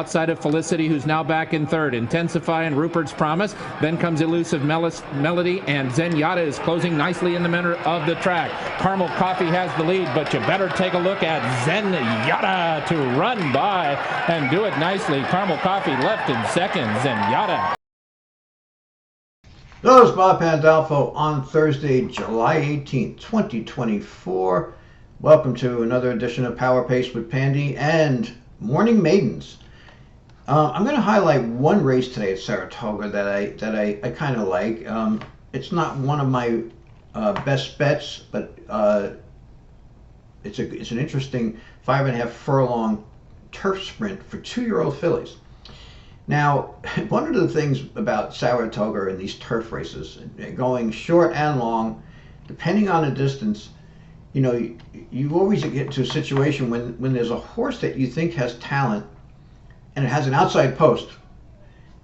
Outside of Felicity, who's now back in third. Intensify and Rupert's Promise. Then comes Elusive Melody, and Zenyatta is closing nicely in the middle of the track. Caramel Coffee has the lead, but you better take a look at Zenyatta to run by and do it nicely. Caramel Coffee left in second. Zenyatta. Hello, it's Bob Pandolfo on Thursday, July 18th, 2024. Welcome to another edition of Power Pace with Pandy and Morning Maidens. I'm going to highlight one race today at Saratoga that I kind of like. It's not one of my best bets, but it's an interesting 5.5 furlong turf sprint for 2-year-old fillies. Now, one of the things about Saratoga and these turf races, going short and long, depending on the distance, you know, you always get to a situation when there's a horse that you think has talent and it has an outside post.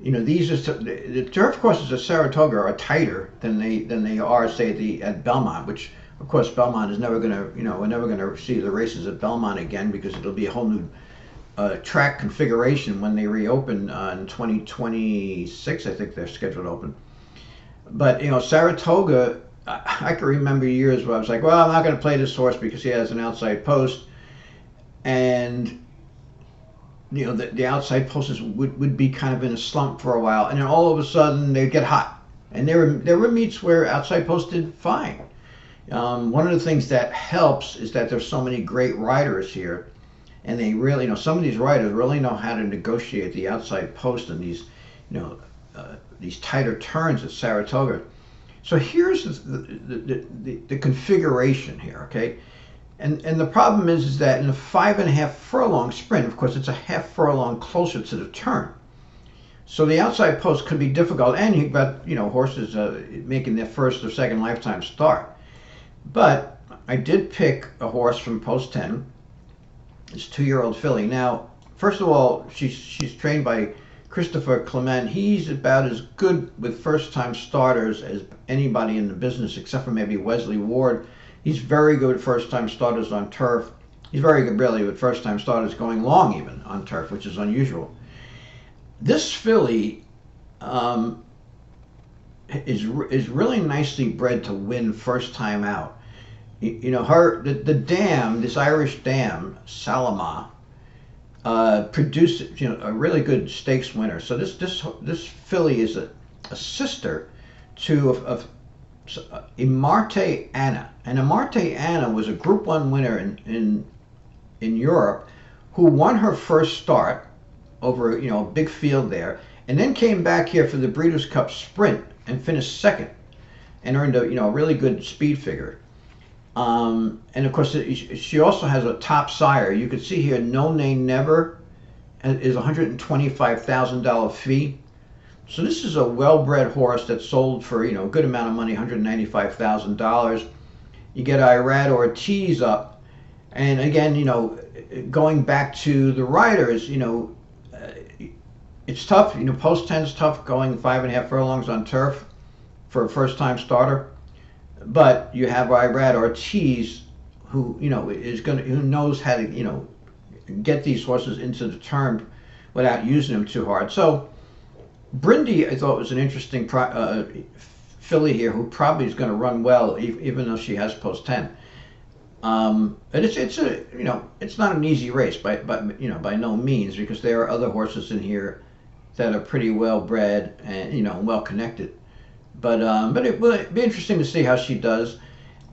You know, the turf courses at Saratoga are tighter than they are, say, at Belmont, which of course Belmont is never gonna, we're never gonna see the races at Belmont again because it'll be a whole new track configuration when they reopen in 2026. I think they're scheduled to open. But Saratoga, I can remember years where I was like, well, I'm not going to play this horse because he has an outside post, and the outside posters would be kind of in a slump for a while, and then all of a sudden they'd get hot. And there were meets where outside post did fine. One of the things that helps is that there's so many great riders here, and they really, some of these riders really know how to negotiate the outside post and these tighter turns at Saratoga. So here's the configuration here, okay? And the problem is that in a 5.5 furlong sprint, of course, it's a half furlong closer to the turn. So the outside post could be difficult, and you've got, horses making their first or second lifetime start. But I did pick a horse from post 10. It's 2-year-old filly. Now, first of all, she's trained by Christopher Clement. He's about as good with first-time starters as anybody in the business, except for maybe Wesley Ward. He's very good with first-time starters on turf. He's very good, really, with first-time starters going long even on turf, which is unusual. This filly is really nicely bred to win first time out. The dam, this Irish dam, Salama, produced a really good stakes winner. So this filly is a sister to Imarte Anna, and Imarte Anna was a Group 1 winner in Europe, who won her first start over a big field there, and then came back here for the Breeders' Cup Sprint and finished second, and earned a really good speed figure. And of course, she also has a top sire. You can see here, No Name Never is $125,000 fee. So this is a well-bred horse that sold for a good amount of money, $195,000. You get Irad Ortiz up, and again, going back to the riders, it's tough. Post 10 is tough, going 5.5 furlongs on turf for a first-time starter. But you have Irad Ortiz, who who knows how to get these horses into the turn without using them too hard. So Brindy, I thought, was an interesting filly here, who probably is going to run well, even though she has post 10. And it's not an easy race by no means, because there are other horses in here that are pretty well bred and well connected. But it will be interesting to see how she does.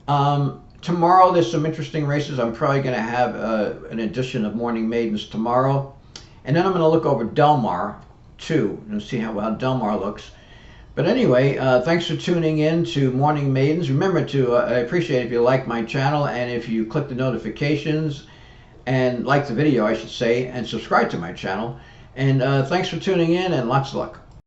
Tomorrow there's some interesting races. I'm probably going to have an edition of Morning Maidens tomorrow, and then I'm going to look over Del Mar too and see how Del Mar looks. But anyway, thanks for tuning in to Morning Maidens. Remember I appreciate if you like my channel, and if you click the notifications and like the video, I should say, and subscribe to my channel. And thanks for tuning in, and lots of luck.